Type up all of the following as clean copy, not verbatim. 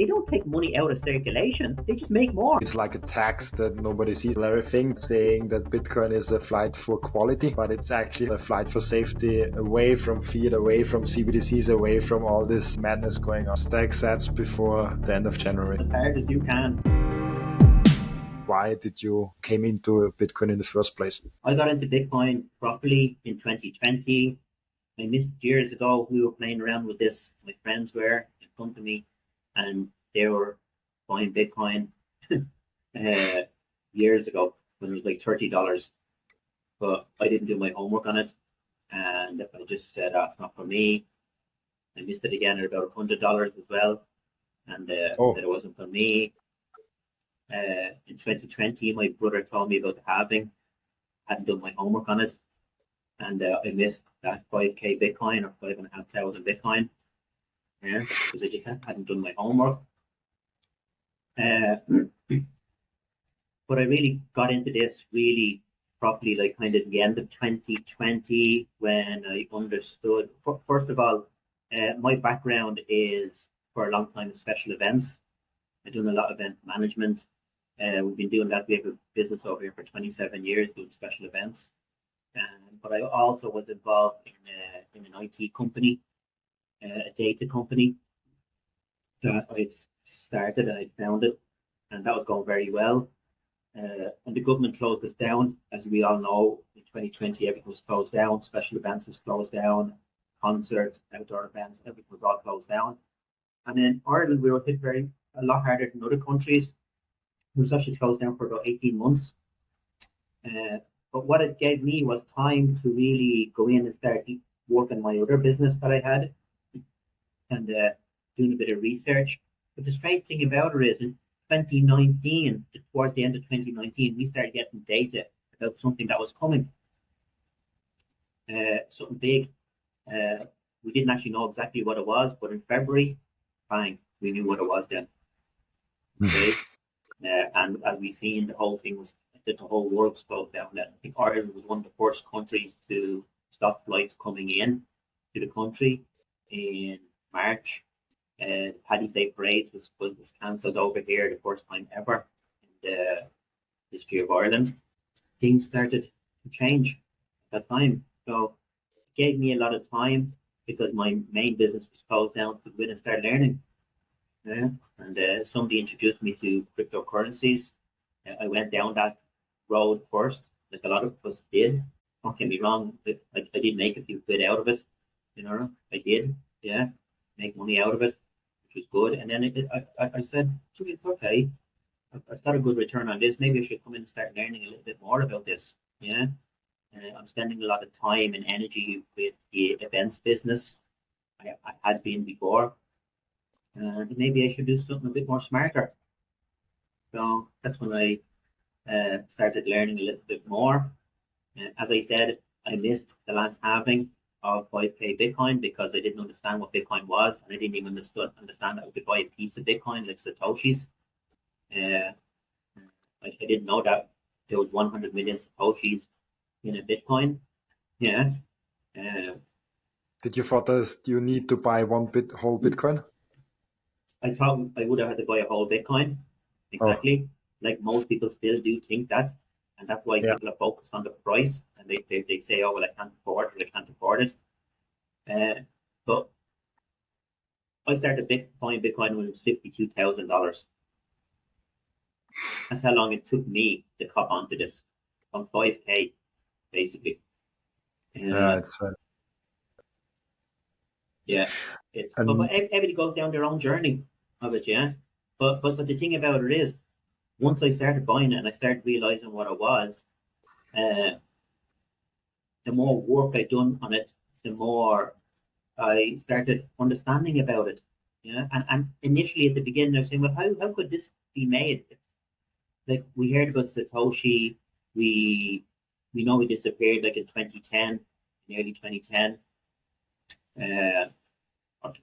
They don't take money out of circulation. They just make more. It's like a tax that nobody sees. Everything saying that Bitcoin is a flight for quality, but it's actually a flight for safety, away from fiat, away from CBDCs, away from all this madness going on. Stack sats before the end of January. As hard as you can. Why did you came into Bitcoin in the first place? I got into Bitcoin properly in 2020. I missed it years ago. We were playing around with this. My friends were in front of me, and they were buying Bitcoin years ago when it was like $30. But I didn't do my homework on it, and I just said, "Oh, it's not for me." I missed it again at about $100 as well, and said it wasn't for me. In 2020, my brother told me about the halving. Hadn't done my homework on it, and I missed that 5k Bitcoin or 5,500 Bitcoin. Yeah, because I just hadn't done my homework. But I really got into this really properly, like kind of the end of 2020, when I understood. First of all, my background is for a long time special events. I've done a lot of event management. We've been doing that. We have a business over here for 27 years doing special events. But I also was involved in an IT company, a data company that I'd started and I founded, and that was going very well. And the government closed us down, as we all know. In 2020, everything was closed down. Special events was closed down. Concerts, outdoor events, everything was all closed down. And in Ireland, we were hit a lot harder than other countries. It was actually closed down for about 18 months. But what it gave me was time to really go in and start working my other business that I had, and doing a bit of research. But the strange thing about it is, in 2019, toward the end of 2019, we started getting data about something that was coming, something big. We didn't actually know exactly what it was, but in February, bang, we knew what it was then. Okay. And as we seen, the whole thing was, the whole world slowed down. I think Ireland was one of the first countries to stop flights coming in to the country in March. Paddy's Day parades was cancelled over here the first time ever in the history of Ireland. Things started to change at that time. So it gave me a lot of time, because my main business was closed down, to go in and start learning. Yeah. And somebody introduced me to cryptocurrencies. I went down that road first, like a lot of us did. Don't get me wrong, I did make a few quid out of it. You know, I did, yeah, make money out of it, which was good. And then I said, it's okay. I've got a good return on this. Maybe I should come in and start learning a little bit more about this. Yeah. I'm spending a lot of time and energy with the events business. I had been before. And maybe I should do something a bit more smarter. So that's when I started learning a little bit more. As I said, I missed the last halving of 5k Bitcoin because I didn't understand what Bitcoin was, and I didn't even understand that I could buy a piece of Bitcoin like Satoshis. I didn't know that there was 100 million Satoshis in a Bitcoin. Yeah. Did you thought that you need to buy whole Bitcoin? I thought I would have had to buy a whole Bitcoin. Exactly. Like most people still do think that. And that's why people are focused on the price. And they say, oh, well, I can't afford it. I can't afford it. But I started buying Bitcoin when it was $52,000. That's how long it took me to cop onto this. On 5k, basically. Yeah. But everybody goes down their own journey of it, yeah. But the thing about it is, once I started buying it and I started realizing what it was, the more work I'd done on it, the more I started understanding about it. Yeah. And initially at the beginning I was saying, well, how could this be made? Like, we heard about Satoshi, we know he disappeared like in 2010, in early 2010.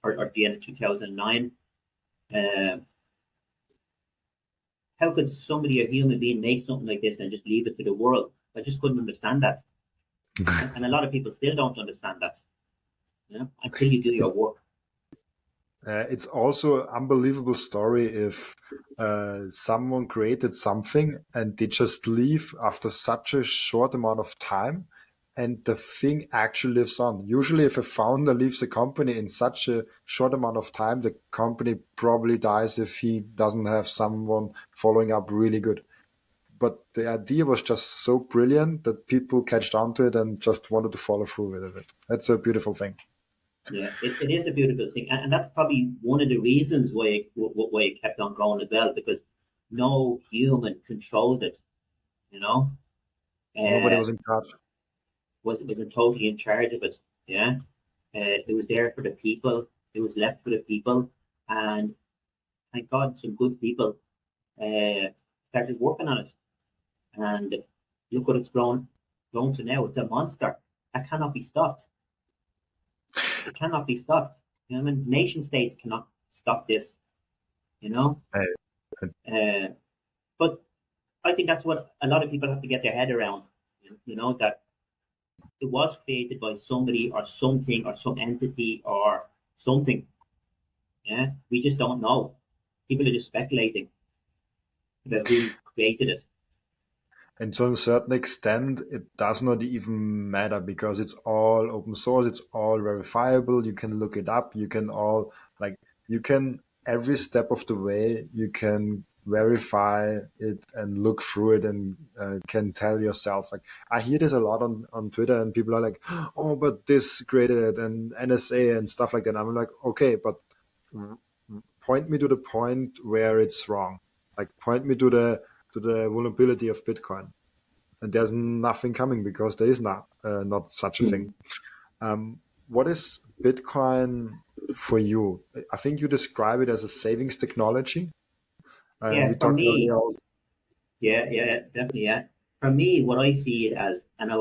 Or the end of 2009. How could somebody, a human being, make something like this and just leave it to the world? I just couldn't understand that. And a lot of people still don't understand that, you know, until you do your work. It's also an unbelievable story if someone created something and they just leave after such a short amount of time, and the thing actually lives on. Usually, if a founder leaves a company in such a short amount of time, the company probably dies if he doesn't have someone following up really good. But the idea was just so brilliant that people catched on to it and just wanted to follow through with it. That's a beautiful thing. Yeah, it is a beautiful thing, and that's probably one of the reasons why it kept on going as well, because no human controlled it, you know, Nobody uh, was in charge. wasn't totally in charge of it. Yeah, it was there for the people. It was left for the people, and thank God some good people started working on it. And look what it's grown to now. It's a monster that cannot be stopped. It cannot be stopped. You know, I mean, nation states cannot stop this. You know, uh, but I think that's what a lot of people have to get their head around. You know that it was created by somebody or something or some entity or something. Yeah, we just don't know. People are just speculating about who created it. And to a certain extent, it does not even matter because it's all open source, it's all verifiable. You can look it up. You can all, like, you can, every step of the way, you can verify it and look through it and can tell yourself. Like, I hear this a lot on Twitter, and people are like, oh, but this created it and NSA and stuff like that. And I'm like, okay, but point me to the point where it's wrong. Like, point me to the vulnerability of Bitcoin, and there's nothing coming because there is not such a thing. What is Bitcoin for you? I think you describe it as a savings technology, and Yeah, we for talked me, earlier. yeah, definitely, yeah. For me, what I see it as, and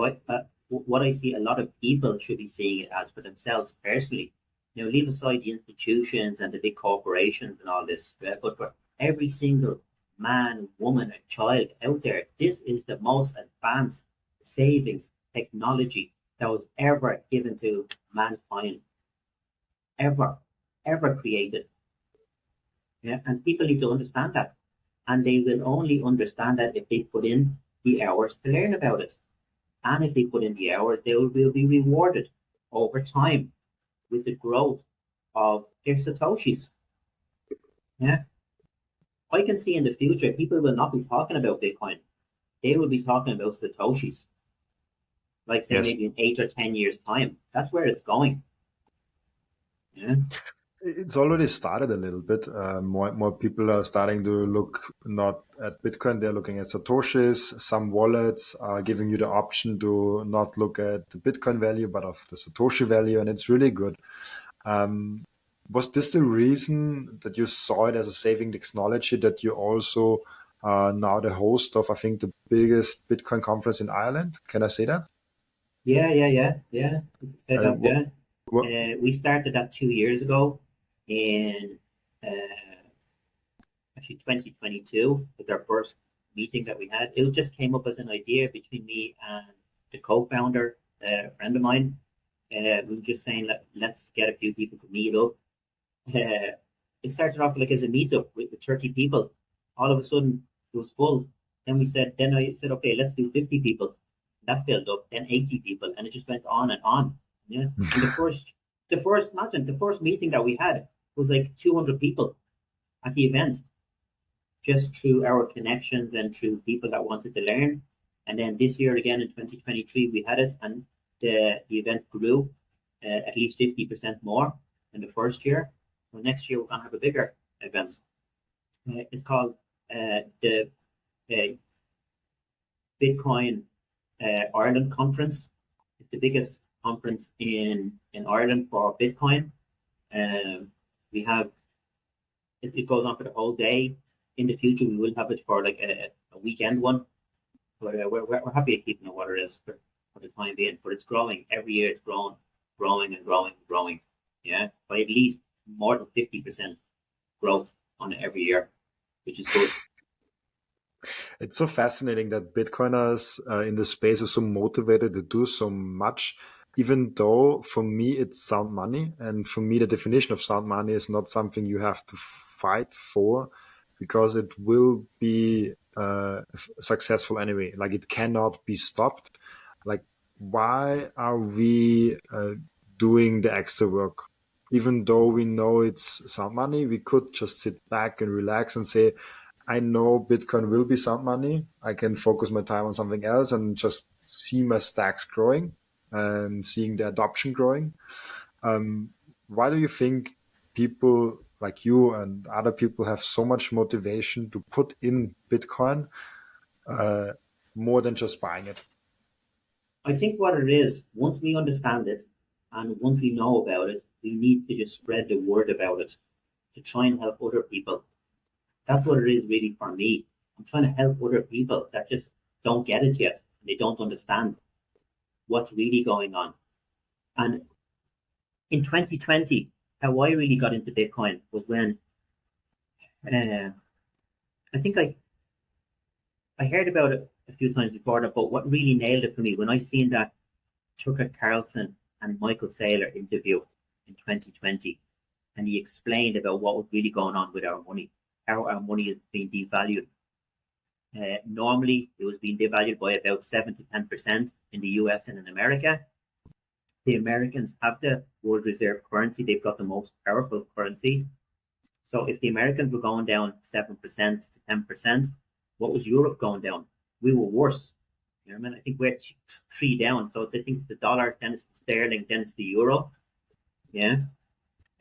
what I see a lot of people should be seeing it as for themselves personally. You know, leave aside the institutions and the big corporations and all this, but for every single man, woman, and child out there, this is the most advanced savings technology that was ever given to mankind, ever, ever created. Yeah, and people need to understand that. And they will only understand that if they put in the hours to learn about it. And if they put in the hours, they will be rewarded over time with the growth of their Satoshis. Yeah. I can see in the future people will not be talking about Bitcoin. They will be talking about Satoshis. Like say Yes, maybe in 8 or 10 years' time. That's where it's going. Yeah. it's already started a little bit. More people are starting to look not at Bitcoin; they're looking at Satoshis. Some wallets are giving you the option to not look at the Bitcoin value, but of the Satoshi value, and it's really good. Um, was this the reason that you saw it as a saving technology, that you also are now the host of, I think, the biggest Bitcoin conference in Ireland? Can I say that? Yeah. Set up, What, yeah. what, We started that 2 years ago in uh, actually 2022 with our first meeting that we had. It just came up as an idea between me and the co-founder, a friend of mine. We were just saying, let's get a few people to meet up. It started off like as a meetup with 30 people. All of a sudden, it was full. Then I said, okay, let's do 50 people. That filled up, then 80 people, and it just went on and on. Yeah. And imagine the first meeting that we had was like 200 people at the event, just through our connections and through people that wanted to learn. And then this year again in 2023, we had it, and the event grew at least 50% more in the first year. So next year, we're going to have a bigger event. It's called the uh, Bitcoin Ireland Conference. It's the biggest conference in Ireland for Bitcoin. We have it goes on for the whole day. In the future, we will have it for like a weekend one. But we're happy to keeping it what it is for the time being. But it's growing every year. It's growing and growing and growing. Yeah, by at least more than 50% growth on it every year, which is good. it's so fascinating that Bitcoiners in the space are so motivated to do so much. even though for me it's sound money, and for me the definition of sound money is not something you have to fight for, because it will be successful anyway. Like it cannot be stopped. Like why are we doing the extra work? Even though we know it's sound money, we could just sit back and relax and say, I know Bitcoin will be sound money. I can focus my time on something else and just see my stacks growing and seeing the adoption growing. Um, why do you think people like you and other people have so much motivation to put in Bitcoin uh, more than just buying it? I think what it is, once we understand it and once we know about it, we need to just spread the word about it to try and help other people. That's what it is really for me. I'm trying to help other people that just don't get it yet. They don't understand what's really going on. And in 2020, how I really got into Bitcoin was when I think I heard about it a few times before that, but what really nailed it for me when I seen that Tucker Carlson and Michael Saylor interview in 2020, and he explained about what was really going on with our money, how our money is being devalued. Normally, it was being devalued by about 7 to 10% in the US and in America. The Americans have the world reserve currency. They've got the most powerful currency. So if the Americans were going down 7% to 10%, what was Europe going down? We were worse. You know what I mean? I think we're three down. So I think it's the dollar, then it's the sterling, then it's the euro. Yeah.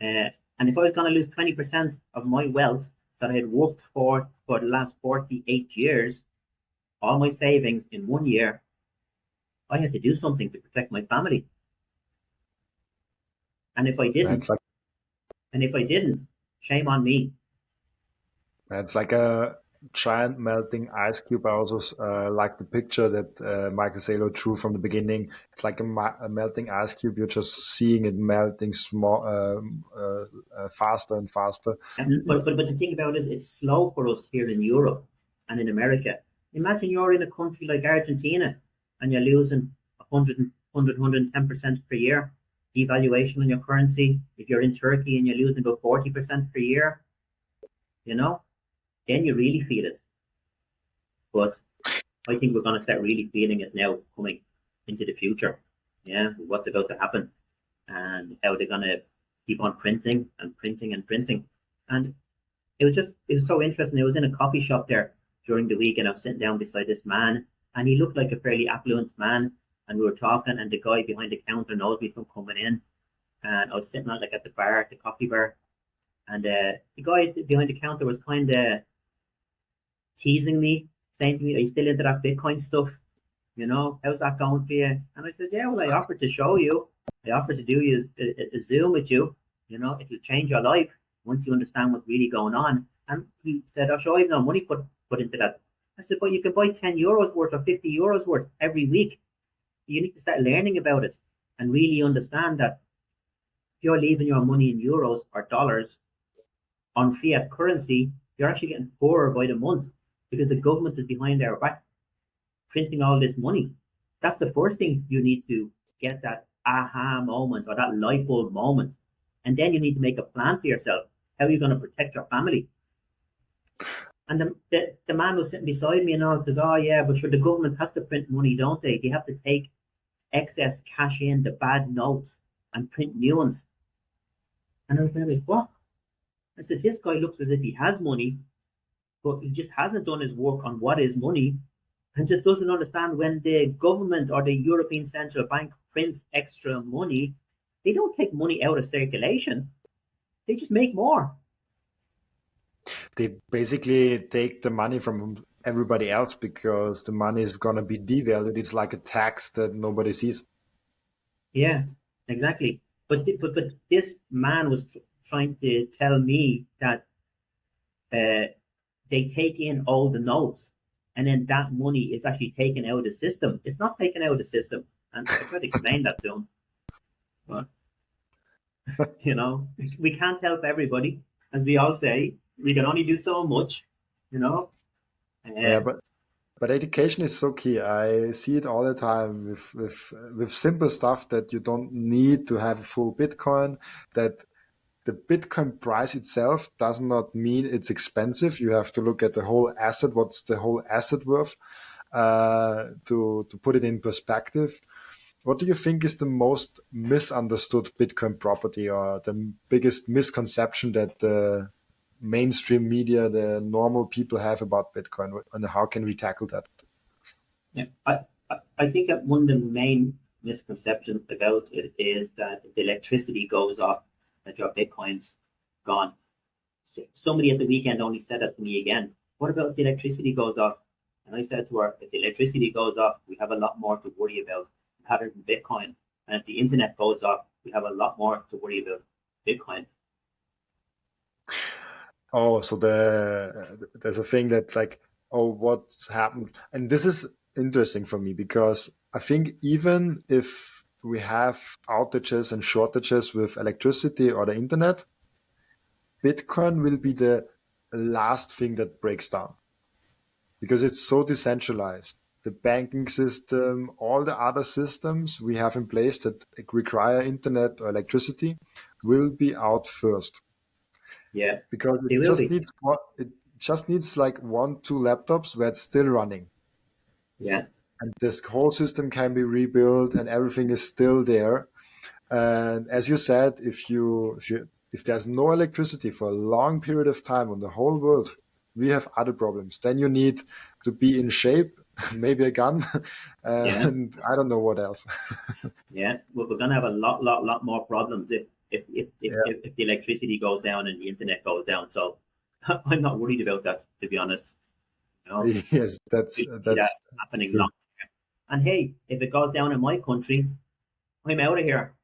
And if I was going to lose 20% of my wealth that I had worked for the last 48 years, all my savings in 1 year, I had to do something to protect my family. And if I didn't, shame on me. It's like a giant melting ice cube. I also like the picture that Michael Saylor drew from the beginning. It's like a melting ice cube. You're just seeing it melting faster and faster. Yeah. But the thing about it is it's slow for us here in Europe and in America. Imagine you're in a country like Argentina and you're losing 100, 110% per year devaluation on your currency. If you're in Turkey and you're losing about 40% per year, then you really feel it. But I think we're going to start really feeling it now coming into the future. Yeah, what's about to happen and how they're going to keep on printing and printing and printing. And it was so interesting. I was in a coffee shop there during the week and I was sitting down beside this man and he looked like a fairly affluent man. And we were talking and the guy behind the counter knows me from coming in. And I was sitting on at the bar, the coffee bar. And the guy behind the counter was kind of teasing me, saying to me, are you still into that Bitcoin stuff? How's that going for you? And I said, yeah, well, I offered to show you. I offered to do you a Zoom with you. It'll change your life once you understand what's really going on. And he said, oh, sure, I have no money put into that. I said, but you can buy 10 euros worth or 50 euros worth every week. You need to start learning about it and really understand that if you're leaving your money in euros or dollars on fiat currency, you're actually getting poorer by the month because the government is behind our back printing all this money. That's the first thing you need to get, that aha moment or that light bulb moment. And then you need to make a plan for yourself. How are you going to protect your family? And the man was sitting beside me and all says, oh yeah, but sure, the government has to print money, don't they? They have to take excess cash in, the bad notes, and print new ones. And I was like, what? I said, this guy looks as if he has money, but he just hasn't done his work on what is money and just doesn't understand when the government or the European Central Bank prints extra money, they don't take money out of circulation. They just make more. They basically take the money from everybody else because the money is going to be devalued. It's like a tax that nobody sees. Yeah, exactly. But this man was trying to tell me that they take in all the notes and then that money is actually taken out of the system. It's not taken out of the system. And I tried to explain that to him. But, we can't help everybody. As we all say, we can only do so much, Yeah, but But education is so key. I see it all the time with simple stuff that you don't need to have a full Bitcoin, that the Bitcoin price itself does not mean it's expensive. You have to look at the whole asset. What's the whole asset worth? To put it in perspective, what do you think is the most misunderstood Bitcoin property, or the biggest misconception that the mainstream media, the normal people have about Bitcoin, and how can we tackle that? Yeah, I think that one of the main misconceptions about it is that if the electricity goes off, that your Bitcoin's gone. So, somebody at the weekend only said that to me again. What about if the electricity goes off? And I said to her, if the electricity goes off, we have a lot more to worry about rather than Bitcoin. And if the internet goes off, we have a lot more to worry about Bitcoin. Oh, so there's a thing that like, oh, what's happened? And this is interesting for me because I think even if we have outages and shortages with electricity or the internet, Bitcoin will be the last thing that breaks down because it's so decentralized. The banking system, all the other systems we have in place that require internet or electricity will be out first. Yeah, Because they will be. it just needs like 1, 2 laptops where it's still running, Yeah, and this whole system can be rebuilt and everything is still there. And as you said, if there's no electricity for a long period of time on the whole world, we have other problems. Then you need to be in shape, maybe a gun, yeah, and I don't know what else. yeah. Well, we're gonna have a lot more problems Yeah. if the electricity goes down and the internet goes down. So I'm not worried about that, to be honest. You know, Yes, we see that that's happening true. long. And hey, if it goes down in my country, I'm out of here.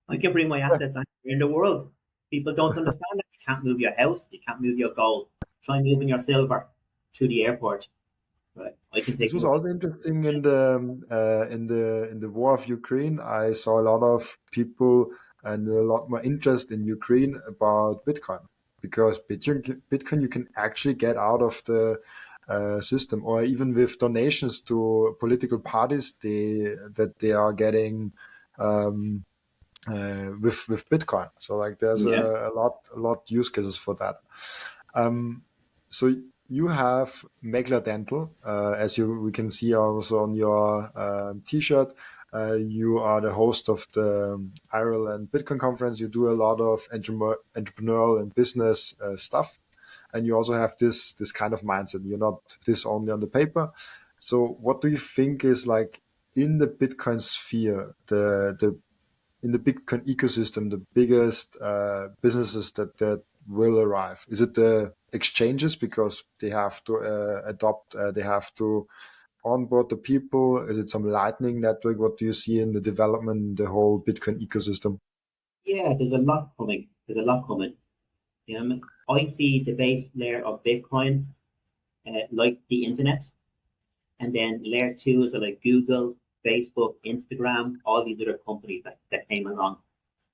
I can bring my assets anywhere in the world. People don't understand that. You can't move your house, you can't move your gold. Try moving your silver to the airport. Right. I can This take was more. also interesting in the war of Ukraine. I saw a lot of people and a lot more interest in Ukraine about Bitcoin because Bitcoin you can actually get out of the system, or even with donations to political parties, they are getting um, with Bitcoin. So like there's Yeah. a lot use cases for that. Um, so you have Megler Dental, as we can see also on your T-shirt. You are the host of the Ireland Bitcoin conference. You do a lot of entrepreneurial and business stuff, and you also have this kind of mindset. You're not this only on the paper. So, what do you think is like in the Bitcoin sphere, the in the Bitcoin ecosystem, the biggest businesses that will arrive? Is it the exchanges because they have to adopt, they have to onboard the people? Is it some Lightning network? What do you see in the development, the whole Bitcoin ecosystem? Yeah, there's a lot coming. There's a lot coming. I see the base layer of Bitcoin like the internet, and then layer twos are like Google, Facebook, Instagram, all these other companies that came along,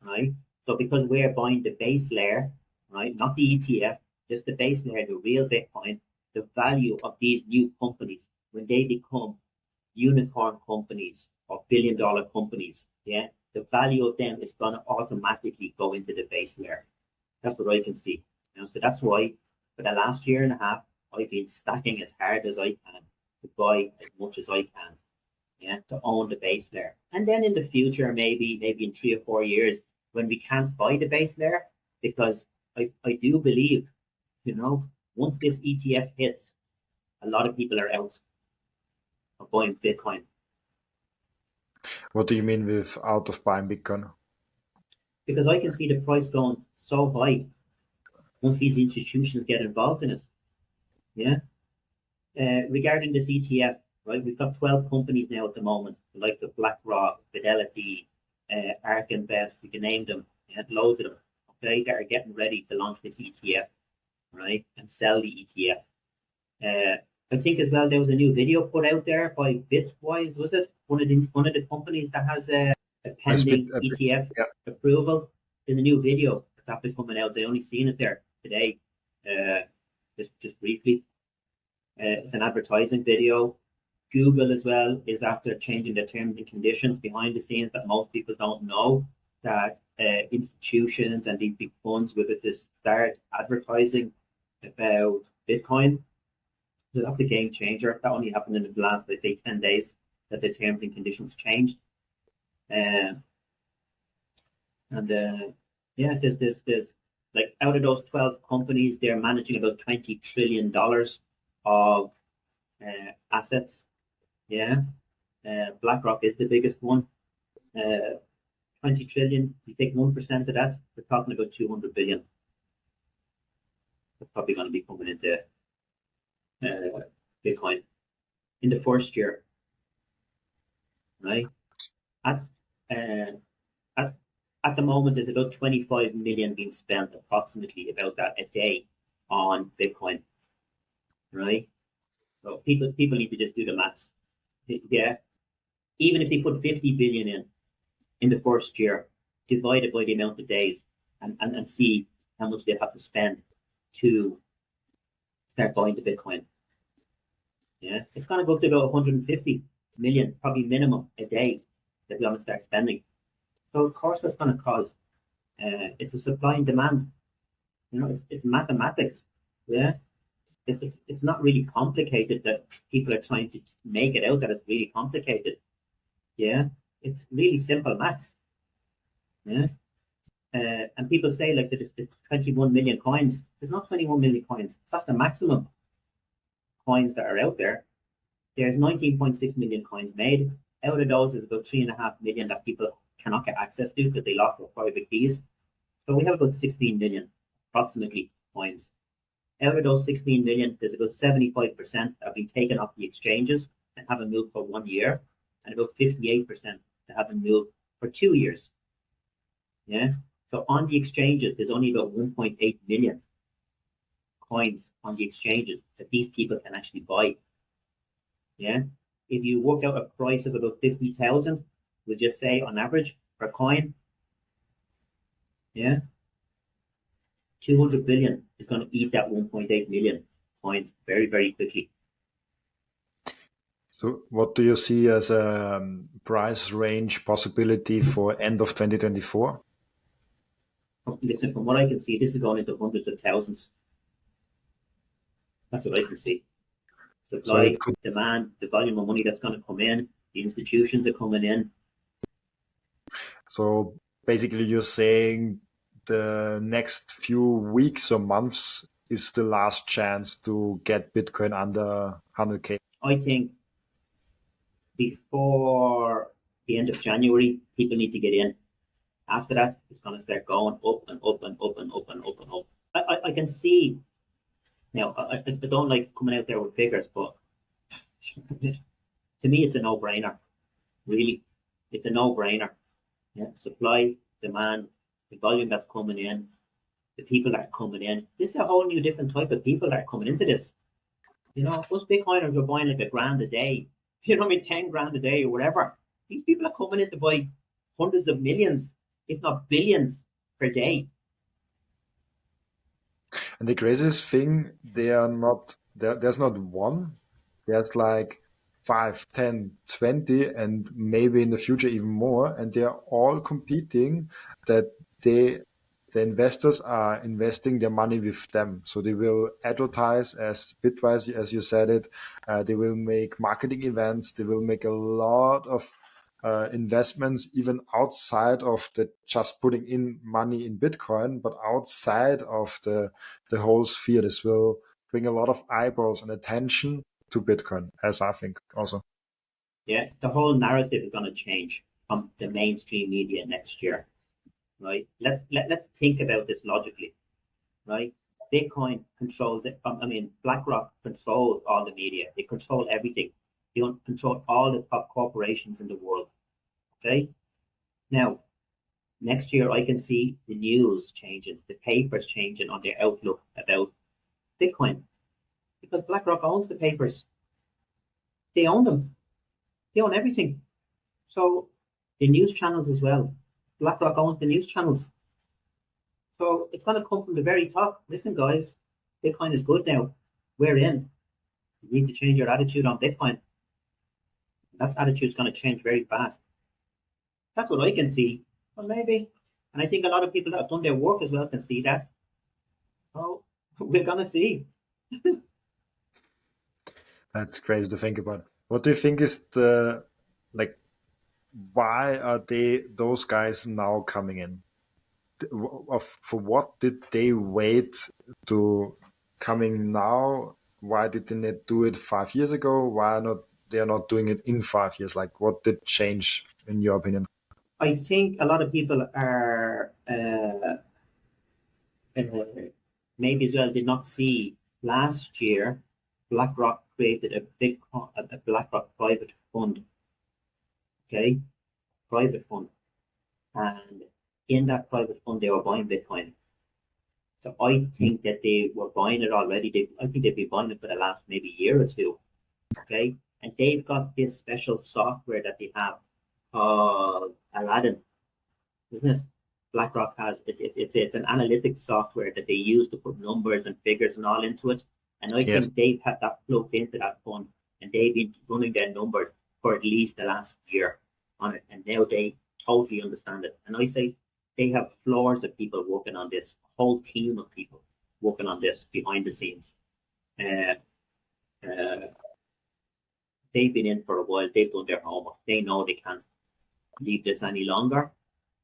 right? So because we're buying the base layer, right, not the ETF, just the base layer, the real Bitcoin, the value of these new companies when they become unicorn companies or billion-dollar companies, yeah, the value of them is going to automatically go into the base layer. That's what I can see. So that's why for the last year and a half, I've been stacking as hard as I can to buy as much as I can, yeah, to own the base layer. And then in the future, maybe in 3 or 4 years, when we can't buy the base layer, because I do believe, once this ETF hits, a lot of people are out of buying Bitcoin. What do you mean with out of buying Bitcoin? Because I can see the price going so high once these institutions get involved in it. Yeah. Regarding this ETF, right, we've got 12 companies now at the moment, the likes of BlackRock, Fidelity, ARK Invest, we can name them, yeah, loads of them, okay, that are getting ready to launch this ETF, right, and sell the ETF. I think as well there was a new video put out there by Bitwise, was it? One of the companies that has a I spit pending a bit. ETF Yeah. approval. There's a new video that's after coming out. I only seen it there today, just briefly. It's an advertising video. Google as well is after changing the terms and conditions behind the scenes that most people don't know, that institutions and these big funds with it to start advertising about Bitcoin. So that's a game changer. That only happened in the last, let's say, 10 days that the terms and conditions changed. Yeah, there's like out of those 12 companies, they're managing about $20 trillion of assets. Yeah. BlackRock is the biggest one. 20 trillion. You take 1% of that, we're talking about 200 billion. That's probably going to be coming into Bitcoin in the first year, right? At at the moment, there's about 25 million being spent, approximately about that a day, on Bitcoin, right? So people need to just do the maths. Yeah, even if they put 50 billion in the first year, divide it by the amount of days, and see how much they have to spend to start buying the Bitcoin. Yeah, it's going to go up to about 150 million, probably minimum a day, that they're going to start spending. So of course that's going to cause it's a supply and demand. You know, it's mathematics. Yeah, it's not really complicated that people are trying to make it out that it's really complicated. Yeah, it's really simple maths. Yeah, and people say like that there's 21 million coins. There's not 21 million coins. That's the maximum coins that are out there. There's 19.6 million coins made. Out of those, there's about 3.5 million that people cannot get access to because they lost their private keys. So we have about 16 million, approximately, coins. Out of those 16 million, there's about 75% that have been taken off the exchanges and haven't moved for 1 year, and about 58% that haven't moved for 2 years. Yeah. So on the exchanges, there's only about 1.8 million coins on the exchanges that these people can actually buy. Yeah. If you work out a price of about 50,000, we'll just say on average per coin, yeah, 200 billion is going to eat that 1.8 million coins very, very quickly. So what do you see as a price range possibility for end of 2024? Listen, from what I can see, this is going into hundreds of thousands. That's what I can see. Supply, demand, the volume of money that's going to come in, the institutions are coming in. So basically you're saying the next few weeks or months is the last chance to get Bitcoin under 100K? I think before the end of January, people need to get in. After that, it's going to start going up and up and up and up and up and up. I can see, now, I don't like coming out there with figures, but to me, it's a no-brainer. Really, it's a no-brainer. Yeah, supply, demand, the volume that's coming in, the people that are coming in. This is a whole new different type of people that are coming into this. You know, us Bitcoiners are buying like $1,000 a day. You know what I mean? 10 grand a day or whatever. These people are coming in to buy hundreds of millions, if not billions, per day. And the craziest thing, there's not one, there's like 5, 10, 20, and maybe in the future even more. And they're all competing that the investors are investing their money with them. So they will advertise as Bitwise, as you said it. They will make marketing events. They will make a lot of investments, even outside of the just putting in money in Bitcoin, but outside of the whole sphere. This will bring a lot of eyeballs and attention to Bitcoin, as I think also. Yeah, the whole narrative is going to change from the mainstream media next year, right? Let's think about this logically, right? Bitcoin controls it. I mean, BlackRock controls all the media. They control everything. They control all the top corporations in the world. Okay. Now, next year I can see the news changing, the papers changing on their outlook about Bitcoin, because BlackRock owns the papers. They own them. They own everything. So the news channels as well. BlackRock owns the news channels. So it's going to come from the very top. Listen, guys, Bitcoin is good now. We're in. You need to change your attitude on Bitcoin. That attitude's going to change very fast. That's what I can see. Well, maybe. And I think a lot of people that have done their work as well can see that. Oh, we're going to see. That's crazy to think about. What do you think is the, like, why are those guys now coming in? For what did they wait to coming now? Why did they not do it 5 years ago? Why not they are not doing it in 5 years? Like, what did change in your opinion? I think a lot of people are maybe as well did not see last year BlackRock created a BlackRock private fund, okay, private fund, and in that private fund they were buying Bitcoin. So I think that they were buying it already. I think they've been buying it for the last maybe year or two, okay, and they've got this special software that they have called Aladdin, isn't it? BlackRock has it's an analytics software that they use to put numbers and figures and all into it. And I Yes. think they've had that plugged into that fund and they've been running their numbers for at least the last year on it. And now they totally understand it. And I say they have floors of people working on this, a whole team of people working on this behind the scenes. Uh, uh, they've been in for a while, they've done their homework, they know they can't leave this any longer.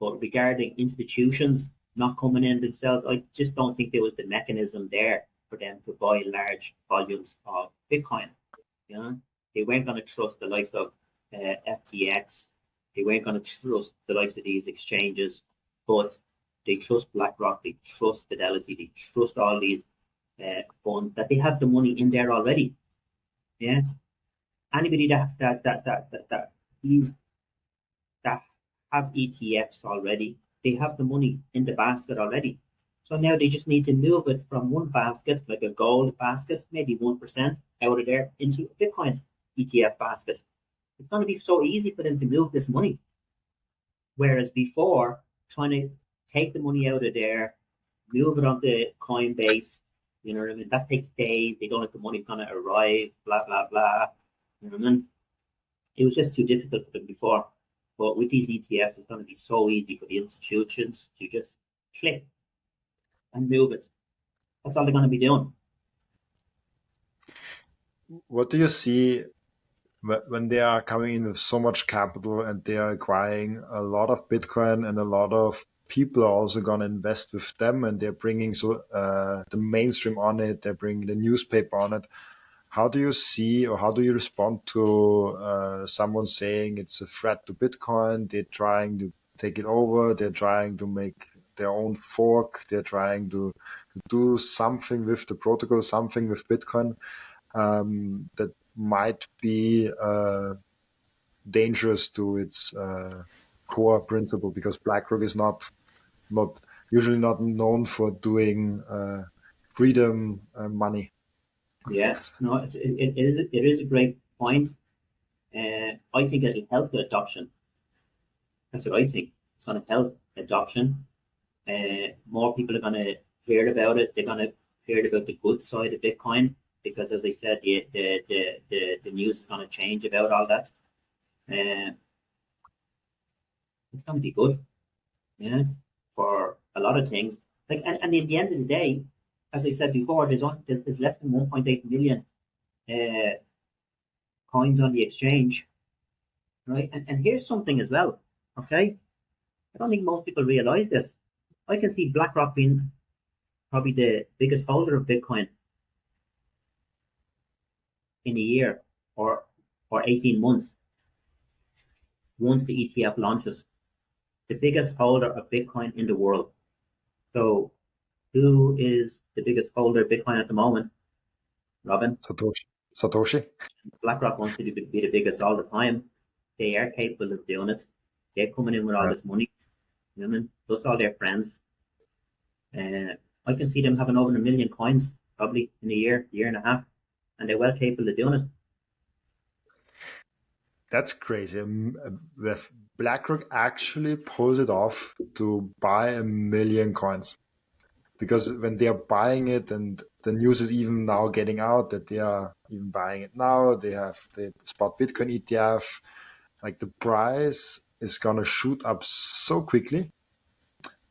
But regarding institutions not coming in themselves, I just don't think there was the mechanism there for them to buy large volumes of Bitcoin. You know, they weren't going to trust the likes of FTX. They weren't going to trust the likes of these exchanges, but they trust BlackRock. They trust Fidelity. They trust all these funds that they have the money in there already. Yeah, anybody that these that have ETFs already. They have the money in the basket already. So now they just need to move it from one basket, like a gold basket, maybe 1% out of there into a Bitcoin ETF basket. It's going to be so easy for them to move this money. Whereas before, trying to take the money out of there, move it onto Coinbase, you know what I mean? That takes days. They don't know if the money's going to arrive, blah, blah, blah. You know what I mean? It was just too difficult for them before. But with these ETFs, it's going to be so easy for the institutions to just click and move it. That's all they're going to be doing. What do you see when they are coming in with so much capital and they are acquiring a lot of Bitcoin, and a lot of people are also going to invest with them, and they're bringing the mainstream on it, they're bringing the newspaper on it. How do you see, or how do you respond to someone saying it's a threat to Bitcoin? They're trying to take it over. They're trying to make their own fork. They're trying to do something with the protocol, something with Bitcoin that might be dangerous to its core principle, because BlackRock is not usually not known for doing freedom money. Yeah, no, it is a great point. I think it'll help the adoption. That's what I think. It's going to help adoption. More people are going to hear about it. They're going to hear about the good side of Bitcoin because, as I said, the news is going to change about all that. It's going to be good, yeah, for a lot of things. Like, and at the end of the day, as I said before, there's less than 1.8 million coins on the exchange, right? And here's something as well, okay? I don't think most people realize this. I can see BlackRock being probably the biggest holder of Bitcoin in a year or 18 months once the ETF launches. The biggest holder of Bitcoin in the world. So who is the biggest holder of Bitcoin at the moment? Robin? Satoshi. BlackRock wants to be the biggest all the time. They are capable of doing it. They're coming in with all Yeah. this money. You know what I mean? Plus all their friends. I can see them having over 1 million coins probably in a year and a half. And they're well capable of doing it. That's crazy. With BlackRock actually pulls it off to buy 1 million coins, because when they are buying it, and the news is even now getting out that they are even buying it now, they have the spot Bitcoin ETF, like the price is gonna shoot up so quickly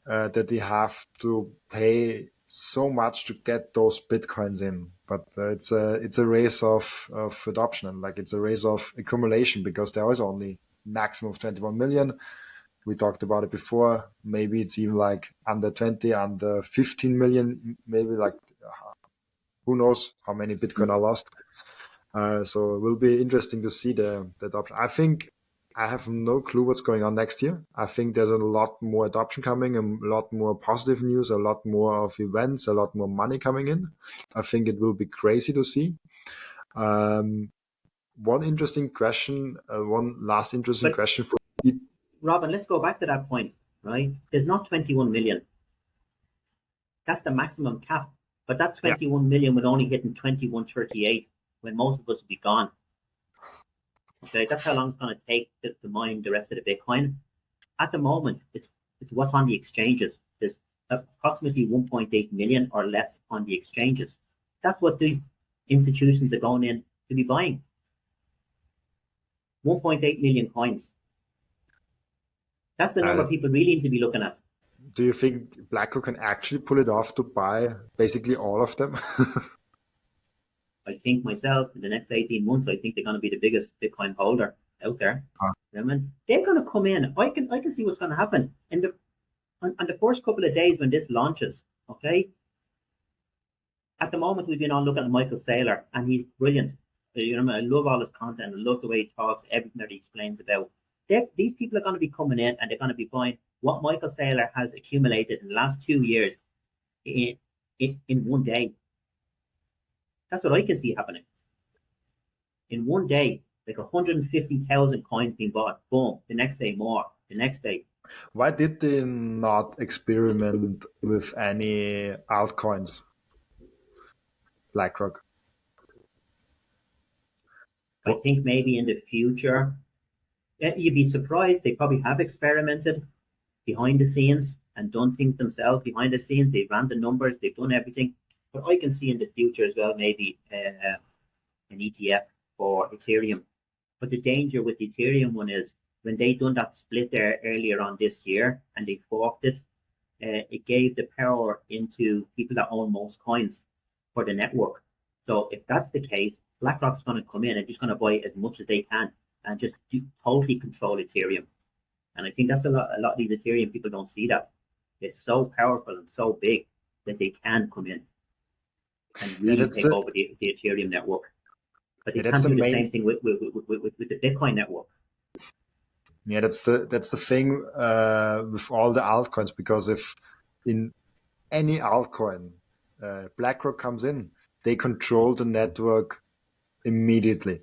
that they have to pay so much to get those Bitcoins in. But it's a race of adoption, and like it's a race of accumulation, because there is only maximum of 21 million. We talked about it before. Maybe it's even like under 20, under 15 million, maybe, like who knows how many Bitcoin are lost. So it will be interesting to see the adoption. I think I have no clue what's going on next year. I think there's a lot more adoption coming, a lot more positive news, a lot more of events, a lot more money coming in. I think it will be crazy to see. One interesting question, one last interesting question for you. Robin, let's go back to that point, right? There's not 21 million. That's the maximum cap. But that 21 million would only hit in 2138 when most of us would be gone. Okay, that's how long it's going to take to mine the rest of the Bitcoin. At the moment, it's what's on the exchanges. There's approximately 1.8 million or less on the exchanges. That's what the institutions are going in to be buying. 1.8 million coins. That's the number people really need to be looking at. Do you think BlackRock can actually pull it off to buy basically all of them? I think myself, in the next 18 months, I think they're going to be the biggest Bitcoin holder out there. I mean, they're going to come in. I can see what's going to happen. On the first couple of days when this launches, okay? At the moment, we've been on looking at Michael Seyr, and he's brilliant. You know, I love all his content. I love the way he talks, everything that he explains about. These people are going to be coming in, and they're going to be buying what Michael Seyr has accumulated in the last 2 years in one day. That's what I can see happening. In one day, like 150,000 coins being bought. Boom. The next day, more. The next day. Why did they not experiment with any altcoins? BlackRock. I think maybe in the future, you'd be surprised. They probably have experimented behind the scenes and done things themselves behind the scenes. They've ran the numbers. They've done everything. But I can see in the future as well, maybe an ETF for Ethereum. But the danger with the Ethereum one is when they done that split there earlier on this year and they forked it, it gave the power into people that own most coins for the network. So if that's the case, BlackRock's going to come in and just going to buy as much as they can and just totally control Ethereum. And I think that's a lot of these Ethereum people don't see that. It's so powerful and so big that they can come in and really take over the Ethereum network. But they can't do the same thing with the Bitcoin network. Yeah, that's the thing with all the altcoins, because if in any altcoin BlackRock comes in, they control the network immediately.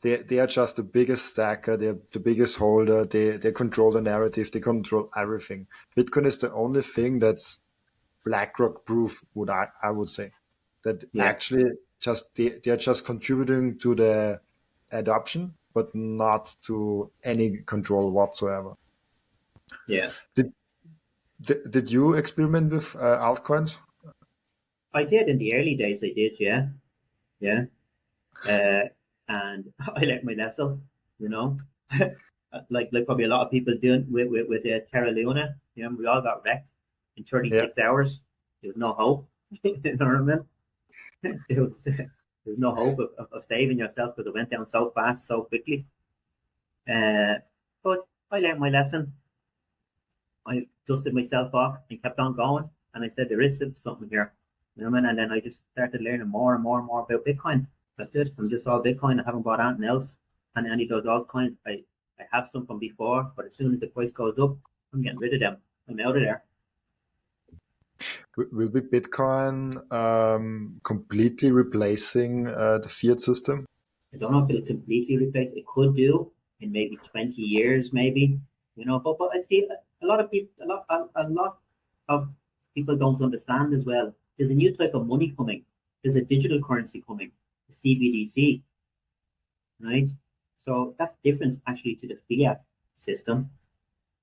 They are just the biggest stacker, they're the biggest holder, they control the narrative, they control everything. Bitcoin is the only thing that's BlackRock proof, I would say. That actually they're just contributing to the adoption, but not to any control whatsoever. Yeah. Did you experiment with altcoins? I did in the early days. I did, yeah. And I learned my lesson, you know, like probably a lot of people doing with Terra Luna. You know, we all got wrecked in 36 hours. There was no hope. You know what I mean? There's no hope of saving yourself because it went down so fast, so quickly. But I learned my lesson. I dusted myself off and kept on going. And I said, there is something here. You know what I mean? And then I just started learning more and more and more about Bitcoin. That's it. I'm just all Bitcoin. I haven't bought anything else. And any of those altcoins, I have some from before, but as soon as the price goes up, I'm getting rid of them. I'm out of there. Will be Bitcoin completely replacing the fiat system? I don't know if it'll completely replace. It could do in maybe 20 years, maybe. You know, but I see a lot of people, a lot of people don't understand as well. There's a new type of money coming. There's a digital currency coming, the CBDC, right? So that's different actually to the fiat system.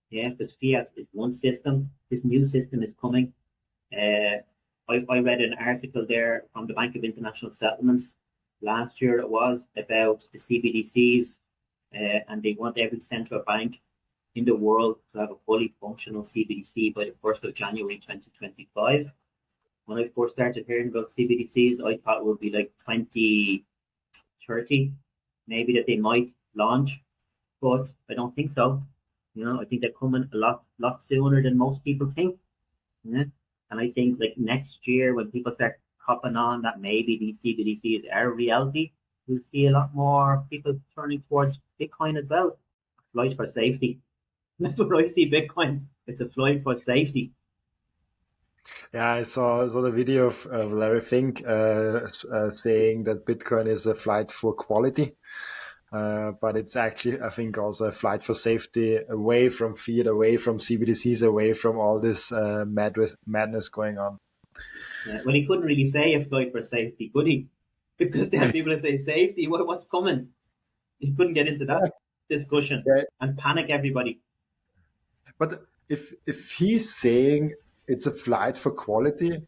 Yeah, because fiat is one system. This new system is coming. I read an article there from the Bank of International Settlements last year. It was about the CBDCs, and they want every central bank in the world to have a fully functional CBDC by the 1st of January 2025. When I first started hearing about CBDCs, I thought it would be like 2030, maybe that they might launch, but I don't think so. I think they're coming a lot sooner than most people think. Yeah. And I think like next year when people start copping on that maybe these CBDCs are a reality, we'll see a lot more people turning towards Bitcoin as well. Flight for safety. That's what I see Bitcoin. It's a flight for safety. Yeah, I saw the video of Larry Fink saying that Bitcoin is a flight for quality, but it's actually, I think, also a flight for safety, away from fiat, away from CBDCs, away from all this madness going on. Well, he couldn't really say a flight for safety, could he? Because there are people that say safety. What's coming? He couldn't get into that discussion Yeah, and panic everybody. but if he's saying it's a flight for quality,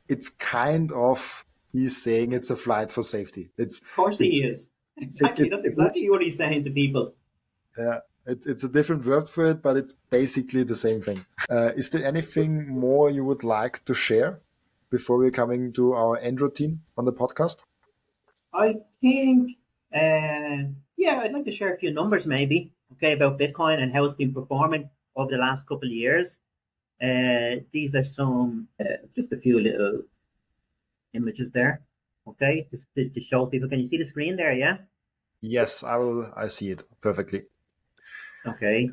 it's kind of he's saying it's a flight for safety. Of course he It's is. it, Exactly. it, That's it exactly what he's saying to people. yeah, it's a different word for it, but it's basically the same thing. Is there anything more you would like to share before we're coming to our end routine on the podcast? I think, yeah, I'd like to share a few numbers maybe, okay, about Bitcoin and how it's been performing over the last couple of years. These are just a few little images there, okay, just to show people. Can you see the screen there? Yeah. Yes, I see it perfectly. Okay.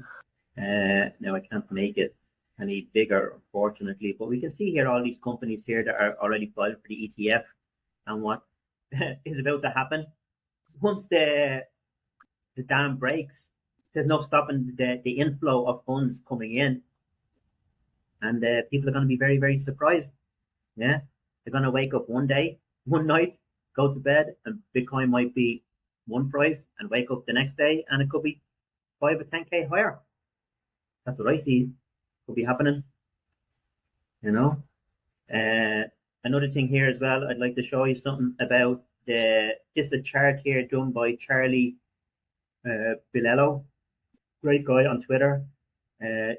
Now I can't make it any bigger, unfortunately, but we can see here all these companies here that are already filed for the ETF and what is about to happen. Once the dam breaks, there's no stopping the inflow of funds coming in, and people are going to be very, very surprised. Yeah, they're going to wake up one day, one night, go to bed, and Bitcoin might be one price, and wake up the next day, and it could be 5 or 10K higher. That's what I see could be happening. You know. Another thing here as well, I'd like to show you something about this is a chart here done by Charlie Bilello, great guy on Twitter.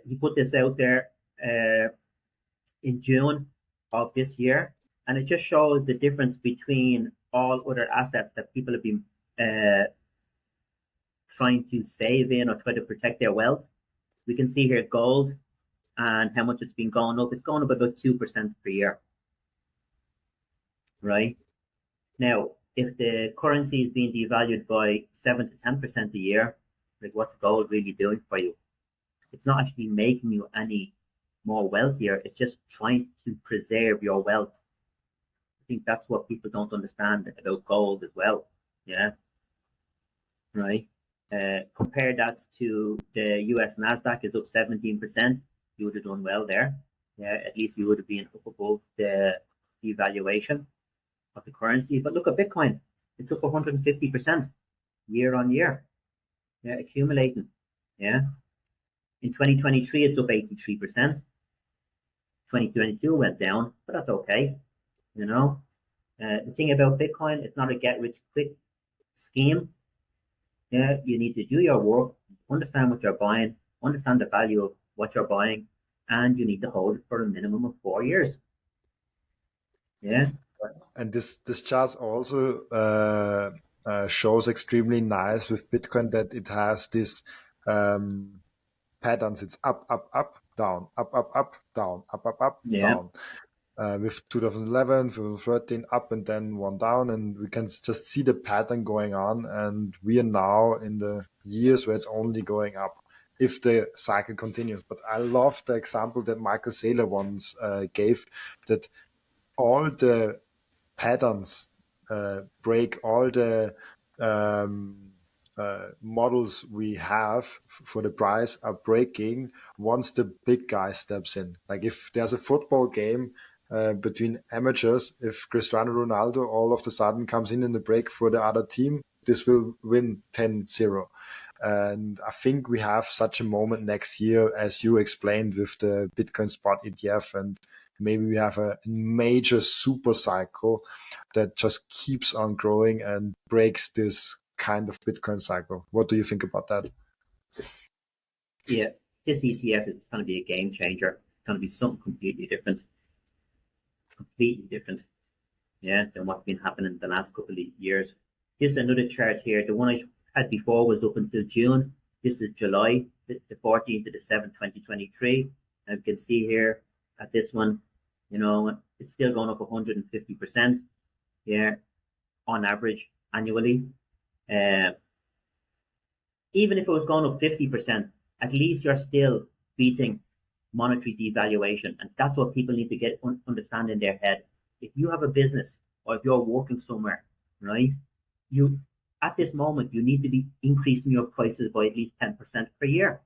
He put this out there in June of this year, and it just shows the difference between all other assets that people have been trying to save in or try to protect their wealth. We can see here gold and how much it's been going up. It's going up about 2% per year, right? Now, if the currency is being devalued by 7 to 10% a year, like what's gold really doing for you? It's not actually making you any more wealthier. It's just trying to preserve your wealth. I think that's what people don't understand about gold as well. Yeah. Right. Compare that to the US NASDAQ is up 17%. You would have done well there. Yeah. At least you would have been up above the devaluation of the currency. But look at Bitcoin. It's up 150% year on year. Yeah. Accumulating. Yeah. In 2023, it's up 83%. 2022 went down, but that's okay. The thing about Bitcoin, it's not a get rich quick scheme. Yeah, you need to do your work, understand what you're buying, understand the value of what you're buying, and you need to hold it for a minimum of 4 years. Yeah. And this chart also shows extremely nice with Bitcoin that it has this patterns. It's up, down, down, Yeah. down. With 2011, 2013, up and then one down, and we can just see the pattern going on. And we are now in the years where it's only going up if the cycle continues. But I love the example that Michael Saylor once gave, that all the patterns break, all the models we have for the price are breaking once the big guy steps in. Like if there's a football game between amateurs, if Cristiano Ronaldo all of a sudden comes in the break for the other team, this will win 10-0. And I think we have such a moment next year, as you explained with the Bitcoin spot ETF. And maybe we have a major super cycle that just keeps on growing and breaks this kind of Bitcoin cycle. What do you think about that? Yeah, this ETF is going to be a game changer. It's going to be something completely different. Yeah, than what's been happening the last couple of years. This is another chart here. The one I had before was up until June. This is July, the 14th to the 7th, 2023. And you can see here at this one, you know, it's still going up 150%, yeah, on average annually. Even if it was going up 50%, at least you're still beating monetary devaluation. And that's what people need to get understand in their head. If you have a business or if you're working somewhere, right, you at this moment you need to be increasing your prices by at least 10% per year,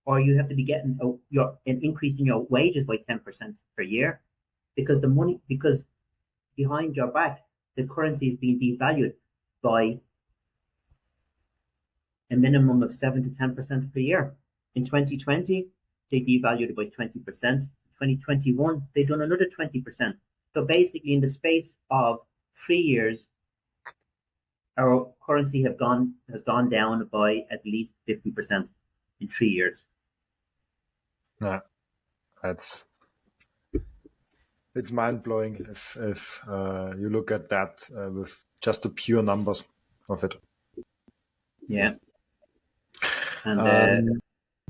or you have to be getting increasing your wages by 10% per year, because because behind your back the currency is being devalued by a minimum of 7 to 10% per year. In 2020, they devalued it by 20%. In 2021, they've done another 20%. So basically, in the space of 3 years, our currency has gone down by at least 50% in 3 years. Yeah, it's mind blowing if you look at that with just the pure numbers of it. Yeah, and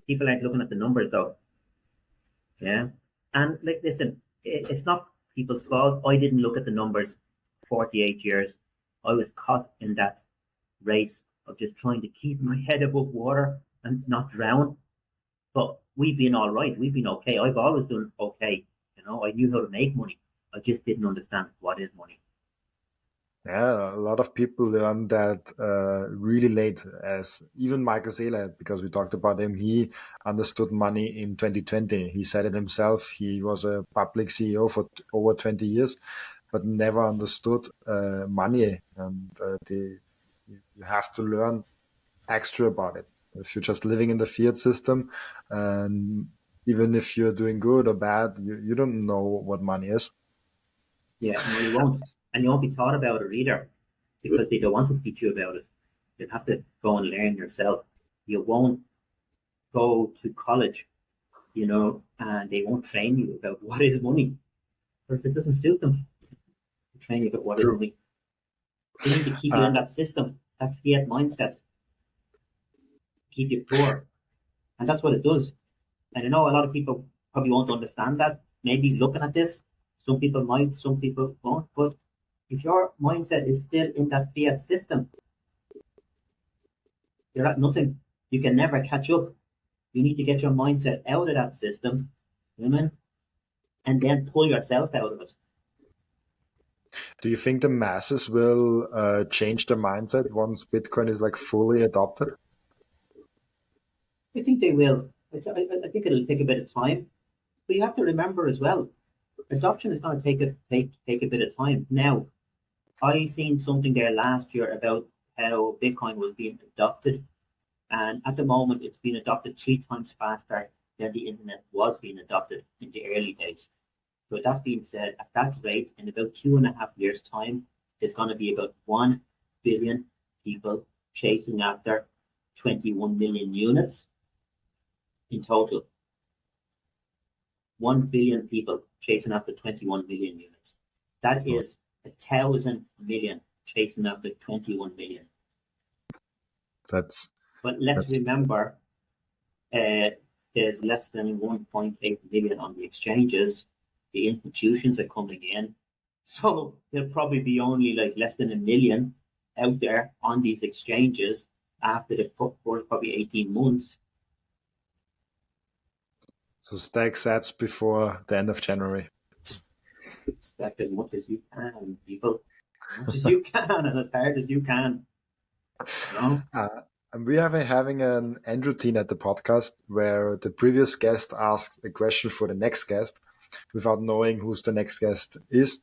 people aren't looking at the numbers though. Yeah, and like, listen, it's not people's fault. I didn't look at the numbers 48 years. I was caught in that race of just trying to keep my head above water and not drown. But we've been all right. We've been okay. I've always done okay. You know, I knew how to make money. I just didn't understand what is money. Yeah, a lot of people learn that really late, as even Michael Seyr, because we talked about him, he understood money in 2020. He said it himself. He was a public CEO for over 20 years, but never understood money. And you have to learn extra about it. If you're just living in the fiat system, and even if you're doing good or bad, you don't know what money is. Yeah, no, you won't. And you won't be taught about it either, because they don't want to teach you about it. You'll have to go and learn yourself. You won't go to college, you know, and they won't train you about what is money, because it doesn't suit them to train you about what is money. They need to keep you in that system, that fiat mindset, keep you poor. And that's what it does. And I know a lot of people probably won't understand that. Maybe looking at this, some people might, some people won't. But if your mindset is still in that fiat system, you're at nothing. You can never catch up. You need to get your mindset out of that system, women, and then pull yourself out of it. Do you think the masses will change their mindset once Bitcoin is like fully adopted? I think they will. I think it'll take a bit of time. But you have to remember as well, adoption is going to take a bit of time. Now, I seen something there last year about how Bitcoin was being adopted, and at the moment it's been adopted 3 times faster than the internet was being adopted in the early days. So that being said, at that rate, in about 2.5 years' time, there's going to be about 1 billion people chasing after 21 million units in total. 1 billion people chasing after 21 million units. That is 1,000 million chasing after 21 million. But let's remember, there's less than 1.8 million on the exchanges. The institutions are coming in. So there'll probably be only like less than 1 million out there on these exchanges after the first probably 18 months. So stack sats before the end of January. Stack as much as you can, people. As much as you can and as hard as you can. You know? And we have having an end routine at the podcast where the previous guest asks a question for the next guest without knowing who's the next guest is.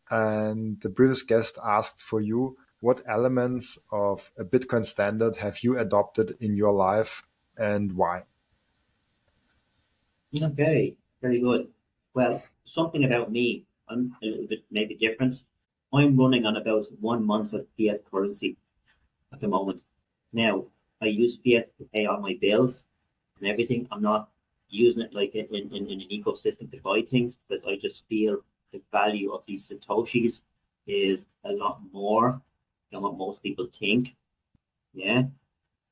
And the previous guest asked for you, what elements of a Bitcoin standard have you adopted in your life and why? Okay, very good. Well, something about me, I'm a little bit maybe different. I'm running on about 1 month of fiat currency at the moment. Now, I use fiat to pay all my bills and everything. I'm not using it like in an ecosystem to buy things because I just feel the value of these Satoshis is a lot more than what most people think. Yeah.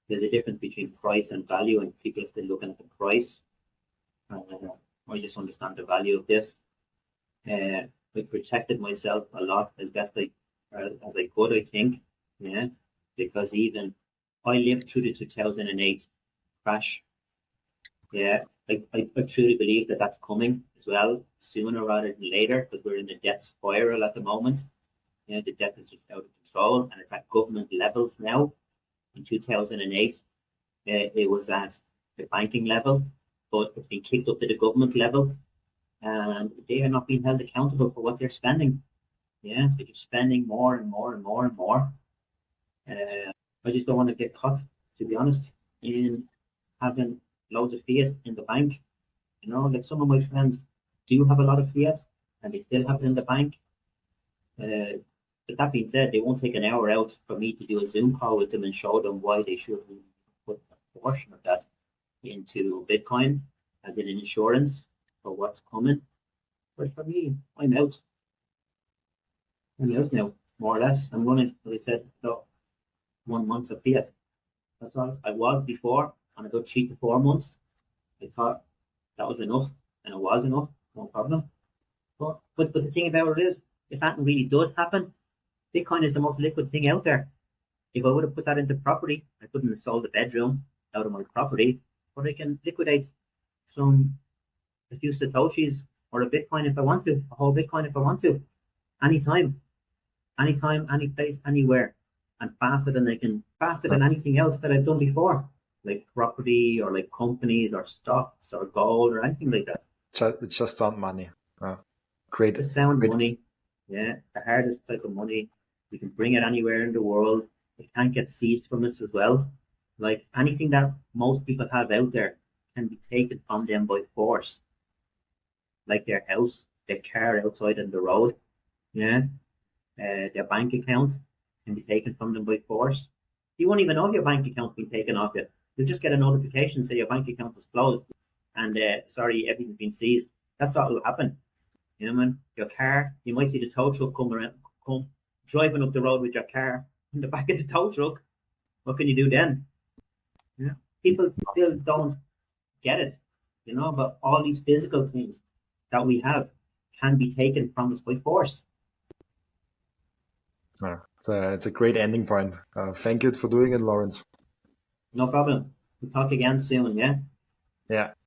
There's a difference between price and value, and people are still looking at the price. I just understand the value of this. I protected myself a lot as best as I could, I think. Yeah, because even I lived through the 2008 crash. Yeah, I truly believe that that's coming as well, sooner rather than later, because we're in the debt spiral at the moment. Yeah, the debt is just out of control, and it's at government levels now. In 2008, it was at the banking level, but it's been kicked up to the government level, and they are not being held accountable for what they're spending. Yeah, they're just spending more and more and more and more. I just don't want to get caught, to be honest, in having loads of fiat in the bank. You know, like some of my friends do have a lot of fiat and they still have it in the bank. But that being said, they won't take an hour out for me to do a Zoom call with them and show them why they should put a portion of that into Bitcoin as an insurance for what's coming. But for me, I'm out. I'm out now, more or less. I'm running, as I said, 1 month of fiat. That's all I was before on a good 3 to 4 months. I thought that was enough, and it was enough, no problem. But the thing about it is, if that really does happen, Bitcoin is the most liquid thing out there. If I would have put that into property, I couldn't have sold the bedroom out of my property, but I can liquidate a few Satoshis or a Bitcoin if I want to, a whole Bitcoin if I want to, anytime, any place, anywhere, and faster than anything else that I've done before, like property or like companies or stocks or gold or anything like that. It's just sound money. Great. The sound great. money, yeah, the hardest type of money. We can bring it anywhere in the world. It can't get seized from us as well. Like anything that most people have out there can be taken from them by force, like their house, their car outside on the road, yeah, their bank account can be taken from them by force. You won't even know your bank account being taken off you. You'll just get a notification say your bank account is closed and sorry, everything's been seized. That's all will happen. You know, man, your car, you might see the tow truck come driving up the road with your car in the back of the tow truck. What can you do then? Yeah. People still don't get it, you know, but all these physical things that we have can be taken from us by force. It's a great ending point. Thank you for doing it, Lawrence. No problem. We'll talk again soon, yeah? Yeah.